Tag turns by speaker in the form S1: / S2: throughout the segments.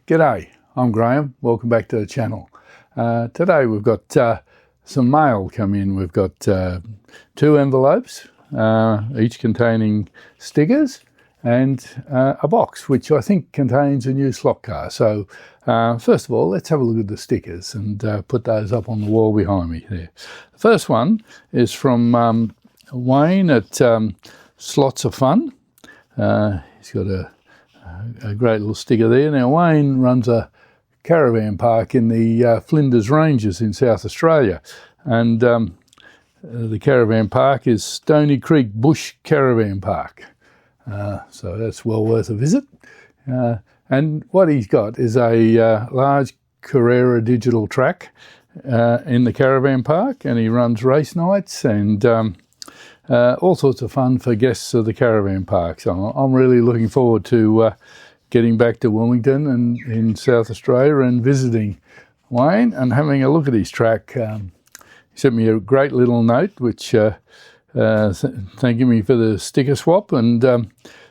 S1: G'day, I'm Graham. Welcome back to the channel. Today we've got some mail come in. We've got 2 envelopes, each containing stickers, and a box which I think contains a new Slotcar. So first of all, let's have a look at the stickers and put those up on the wall behind me there. The first one is from Wayne at Slots of Fun. He's got a great little sticker there. Now Wayne runs a caravan park in the Flinders Ranges in South Australia, and the caravan park is Stony Creek Bush Caravan Park, so that's well worth a visit. And what he's got is a large Carrera digital track in the caravan park, and he runs race nights and all sorts of fun for guests of the caravan park. So I'm really looking forward to getting back to Wilmington and in South Australia and visiting Wayne and having a look at his track. He sent me a great little note which thanking me for the sticker swap and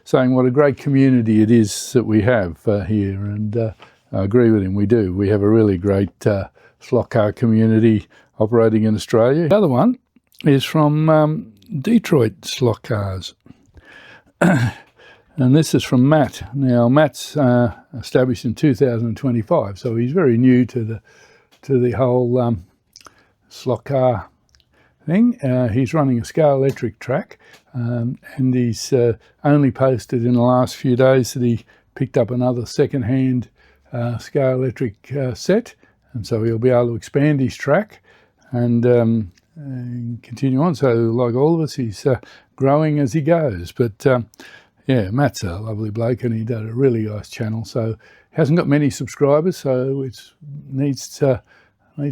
S1: saying what a great community it is that we have here, and I agree with him, we do. We have a really great Slotcar community operating in Australia. The other one is from Detroit Slotcars, and this is from Matt. Now Matt's established in 2025, so he's very new to the whole Slotcar thing. He's running a scale electric track, and he's only posted in the last few days that he picked up another second-hand scale electric set, and so he'll be able to expand his track and continue on. So like all of us, he's growing as he goes. But yeah, Matt's a lovely bloke, and he did a really nice channel. So hasn't got many subscribers, so it needs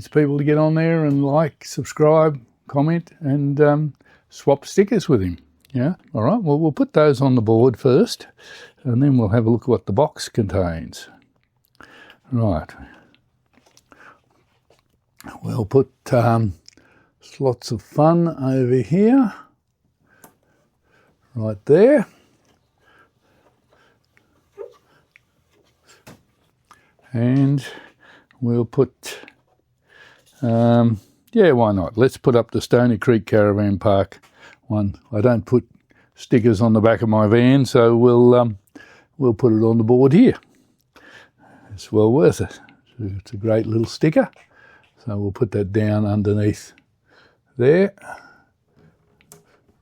S1: people to get on there and like, subscribe, comment, and swap stickers with him. Yeah, all right. Well, we'll put those on the board first, and then we'll have a look at what the box contains. Right. We'll put Slots of Fun over here, right there. And we'll put, yeah, why not? Let's put up the Stony Creek Caravan Park one. I don't put stickers on the back of my van, so we'll put it on the board here. It's well worth it. It's a great little sticker. So we'll put that down underneath there,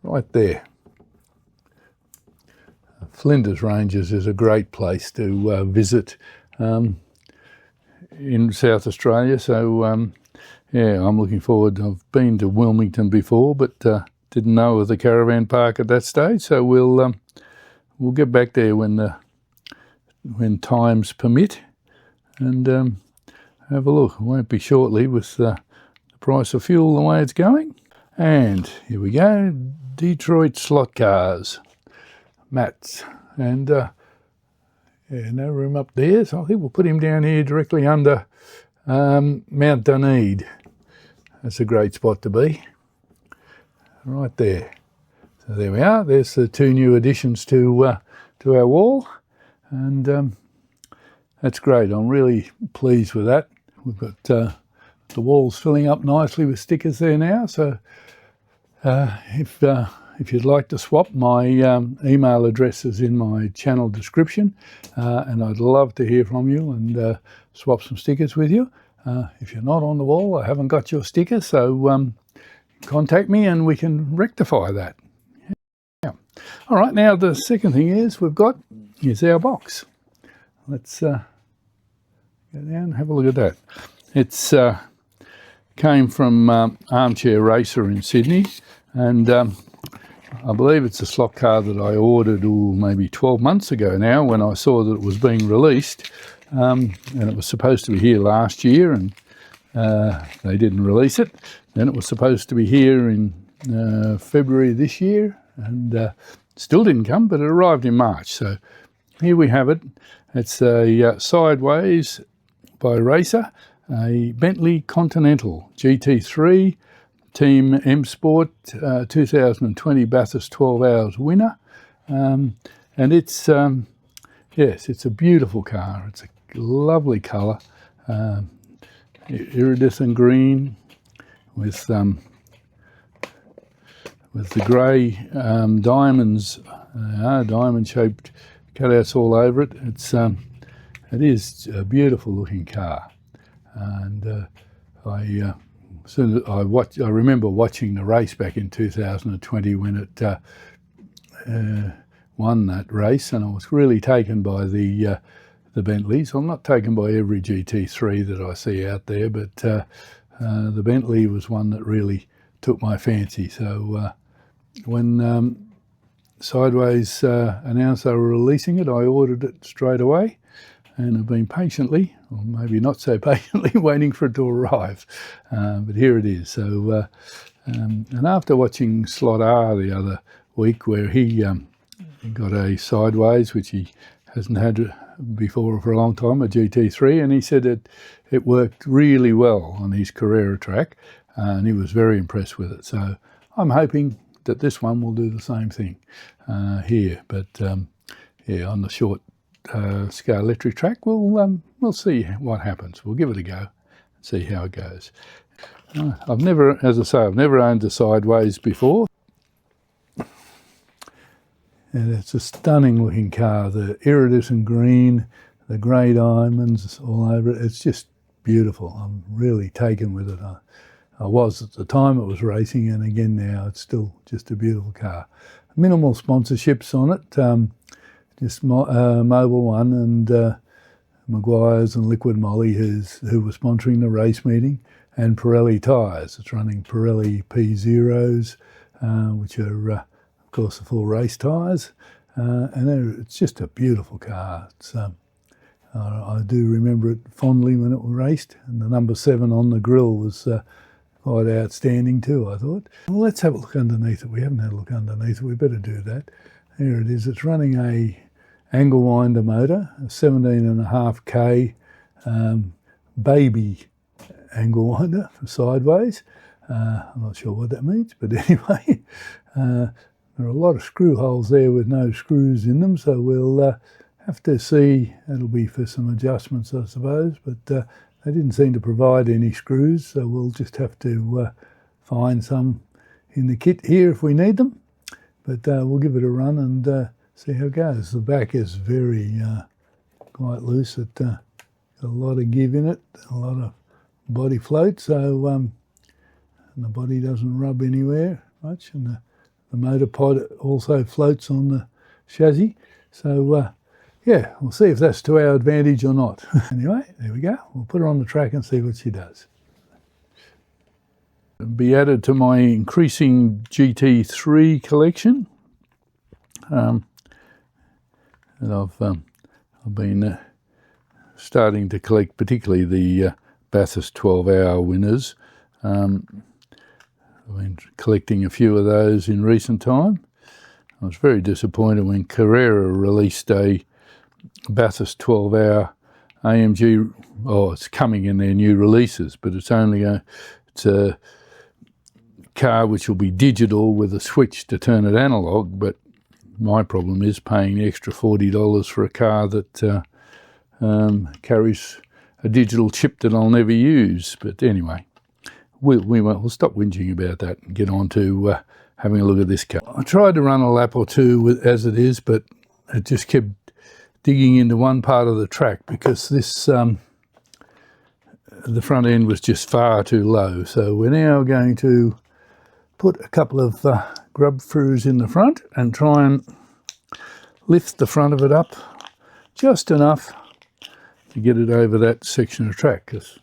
S1: right there. Flinders Ranges is a great place to visit in South Australia. So yeah, I'm looking forward. I've been to Wilmington before, but didn't know of the caravan park at that stage. So we'll get back there when times permit and have a look. It won't be shortly with the price of fuel the way it's going. And here we go, Detroit Slotcars, Matt's, and yeah, no room up there, so I think we'll put him down here directly under Mount Dunedin. That's a great spot to be, right there. So there we are. There's the 2 new additions to our wall, and that's great. I'm really pleased with that. We've got the walls filling up nicely with stickers there now. So if you'd like to swap, my email address is in my channel description, and I'd love to hear from you and swap some stickers with you. If you're not on the wall, I haven't got your sticker, so contact me and we can rectify that. Yeah. All right, now the second thing is here's our box. Let's go down and have a look at that. It's came from Armchair Racer in Sydney, and I believe it's a Slotcar that I ordered maybe 12 months ago now, when I saw that it was being released, and it was supposed to be here last year, and they didn't release it. Then it was supposed to be here in February this year, and still didn't come, but it arrived in March. So here we have it. It's a Sideways by Racer, a Bentley Continental GT3 Team M Sport 2020 Bathurst 12 Hours winner, and it's yes, it's a beautiful car. It's lovely colour, iridescent green with the grey diamonds, diamond-shaped cutouts all over it. It is a beautiful looking car, and I remember watching the race back in 2020 when it won that race, and I was really taken by the Bentleys. I'm not taken by every GT3 that I see out there, but the Bentley was one that really took my fancy. So when Sideways announced they were releasing it, I ordered it straight away, and have been patiently, or maybe not so patiently, waiting for it to arrive. But here it is. So, and after watching Slotcar the other week, where he got a Sideways, which he hasn't had before for a long time, a GT3, and he said it worked really well on his Carrera track, and he was very impressed with it. So I'm hoping that this one will do the same thing here. But yeah, on the short scale electric track, we'll see what happens. We'll give it a go and see how it goes. I've never, as I say, I've never owned a Sideways before. And it's a stunning looking car. The iridescent green, the grey diamonds all over it. It's just beautiful. I'm really taken with it. I was at the time it was racing, and again now it's still just a beautiful car. Minimal sponsorships on it. Just Mobil One and Maguire's and Liquid Moly, who were sponsoring the race meeting, and Pirelli tyres. It's running Pirelli P0s, which are, of course, the full race tyres. And it's just a beautiful car. I do remember it fondly when it was raced, and the number 7 on the grille was quite outstanding too, I thought. Well, let's have a look underneath it. We haven't had a look underneath it. We better do that. Here it is. It's running a angle winder motor, a 17.5K baby angle winder for Sideways. I'm not sure what that means, but anyway, there are a lot of screw holes there with no screws in them, so we'll have to see. It'll be for some adjustments, I suppose, but they didn't seem to provide any screws, so we'll just have to find some in the kit here if we need them. But we'll give it a run and see how it goes. The back is very quite loose. It got a lot of give in it, a lot of body float, so and the body doesn't rub anywhere much, and the motor pod also floats on the chassis. So yeah, we'll see if that's to our advantage or not. Anyway, there we go. We'll put her on the track and see what she does. Be added to my increasing GT3 collection. And I've been starting to collect particularly the Bathurst 12-hour winners. I've been collecting a few of those in recent time. I was very disappointed when Carrera released a Bathurst 12-hour AMG. Oh, it's coming in their new releases, but it's only it's a car which will be digital with a switch to turn it analog. But my problem is paying the extra $40 for a car that carries a digital chip that I'll never use. But anyway, we'll stop whinging about that and get on to having a look at this car. I tried to run a lap or two as it is, but it just kept digging into one part of the track because this the front end was just far too low. So we're now going to put a couple of grub throughs in the front and try and lift the front of it up just enough to get it over that section of track, because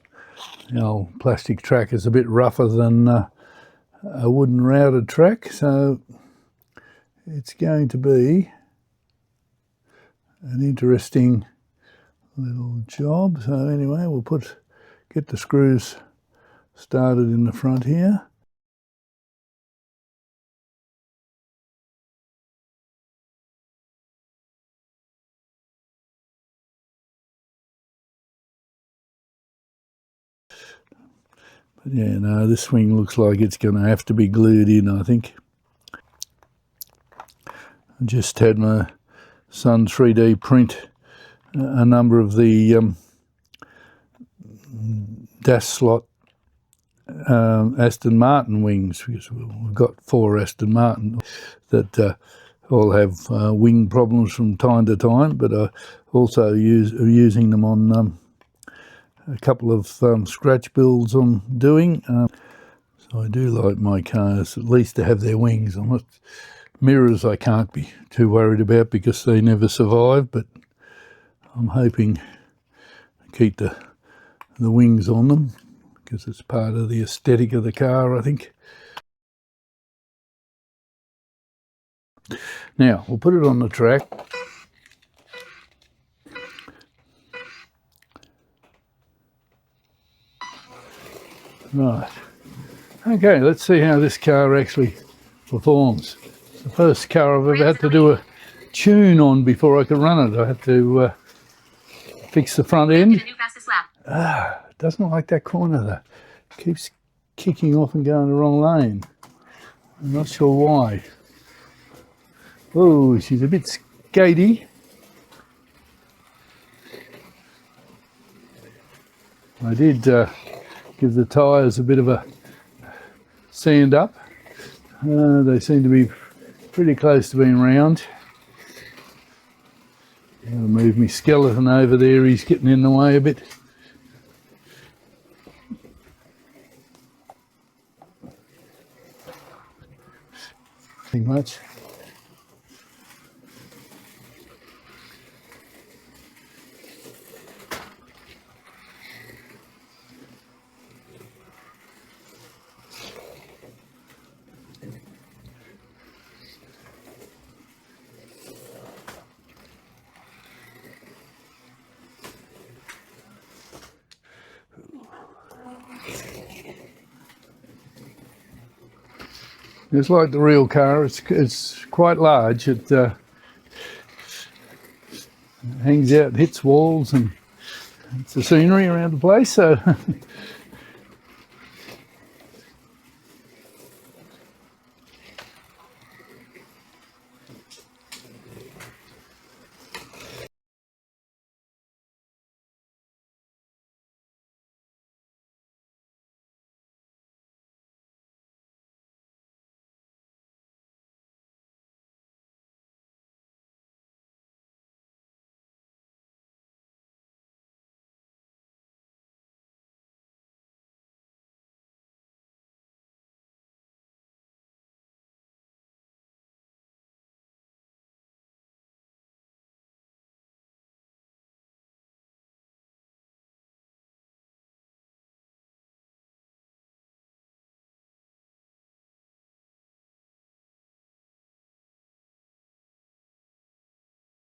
S1: the old plastic track is a bit rougher than a wooden routed track, so it's going to be an interesting little job. So anyway, we'll get the screws started in the front here. But yeah, no, this swing looks like it's going to have to be glued in, I think. I just had my son 3D print a number of the dash slot Aston Martin wings, because we've got 4 Aston Martin that all have wing problems from time to time, but I also using them on a couple of scratch builds I'm doing. So I do like my cars at least to have their wings. I'm not, mirrors I can't be too worried about because they never survive, but I'm hoping to keep the wings on them because it's part of the aesthetic of the car, I think. Now, we'll put it on the track. Right. Okay, let's see how this car actually performs. It's the first car I've ever had to do a tune on before I could run it. I had to fix the front end. It doesn't like that corner though. It keeps kicking off and going the wrong lane. I'm not sure why. Oh, she's a bit skatey. I did give the tyres a bit of a sand up. They seem to be pretty close to being round. I'll move my skeleton over there, he's getting in the way a bit. Nothing much. It's like the real car, it's quite large. It hangs out, hits walls, and it's the scenery around the place, so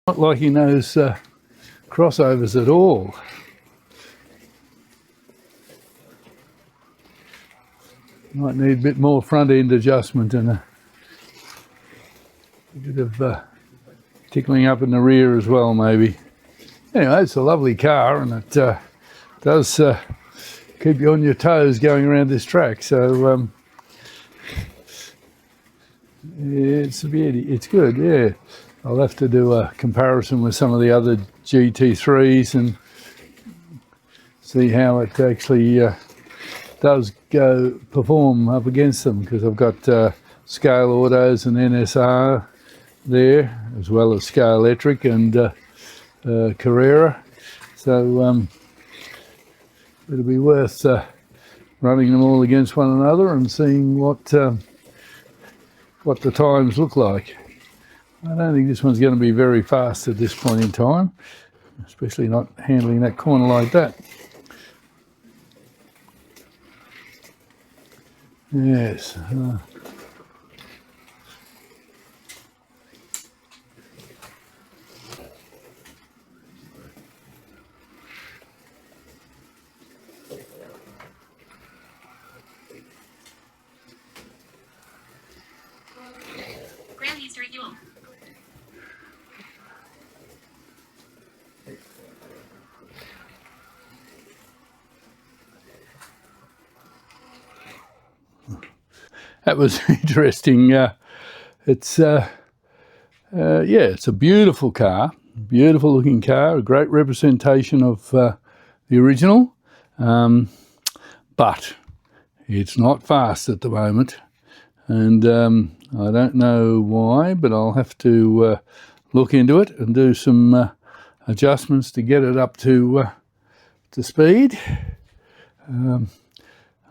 S1: not like he knows crossovers at all. Might need a bit more front end adjustment and a bit of tickling up in the rear as well, maybe. Anyway, it's a lovely car, and it does keep you on your toes going around this track, so it's a beauty. It's good, yeah. I'll have to do a comparison with some of the other GT3s and see how it actually does perform up against them, because I've got scale autos and NSR there, as well as scale electric and Carrera, so it'll be worth running them all against one another and seeing what the times look like. I don't think this one's going to be very fast at this point in time, especially not handling that corner like that. Yes. That was interesting. It's yeah, it's a beautiful car, beautiful looking car, a great representation of the original. but it's not fast at the moment, and I don't know why, but I'll have to look into it and do some adjustments to get it up to speed. On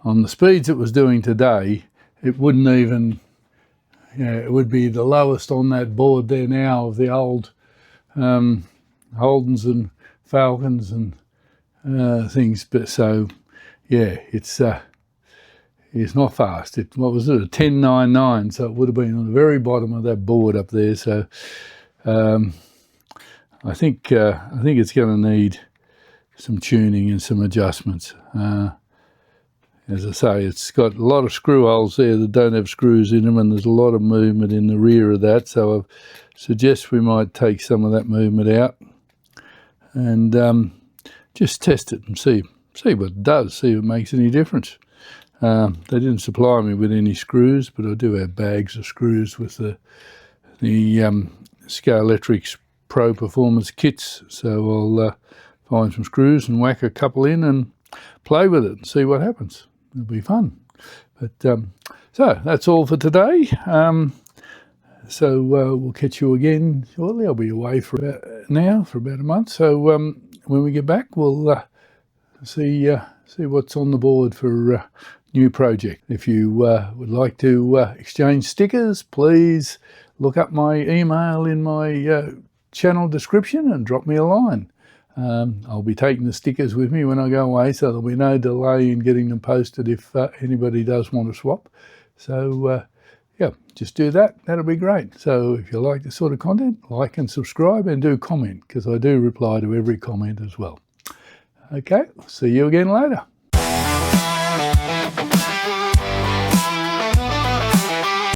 S1: the speeds it was doing today, it wouldn't even, it would be the lowest on that board there now of the old Holdens and Falcons and things. But so yeah, it's not fast. What was it, a 1099? So it would have been on the very bottom of that board up there. So I think it's going to need some tuning and some adjustments. As I say, it's got a lot of screw holes there that don't have screws in them, and there's a lot of movement in the rear of that, so I suggest we might take some of that movement out and just test it and see what it does, see if it makes any difference. They didn't supply me with any screws, but I do have bags of screws with the Scalextric Pro Performance kits, so I'll find some screws and whack a couple in and play with it and see what happens. It'll be fun. But so that's all for today. So we'll catch you again shortly. I'll be away for about a month. So when we get back, we'll see what's on the board for new project. If you would like to exchange stickers, please look up my email in my channel description and drop me a line. I'll be taking the stickers with me when I go away, so there'll be no delay in getting them posted if anybody does want to swap. So yeah, just do that. That'll be great. So if you like this sort of content, like and subscribe, and do comment, because I do reply to every comment as well. Okay, see you again later.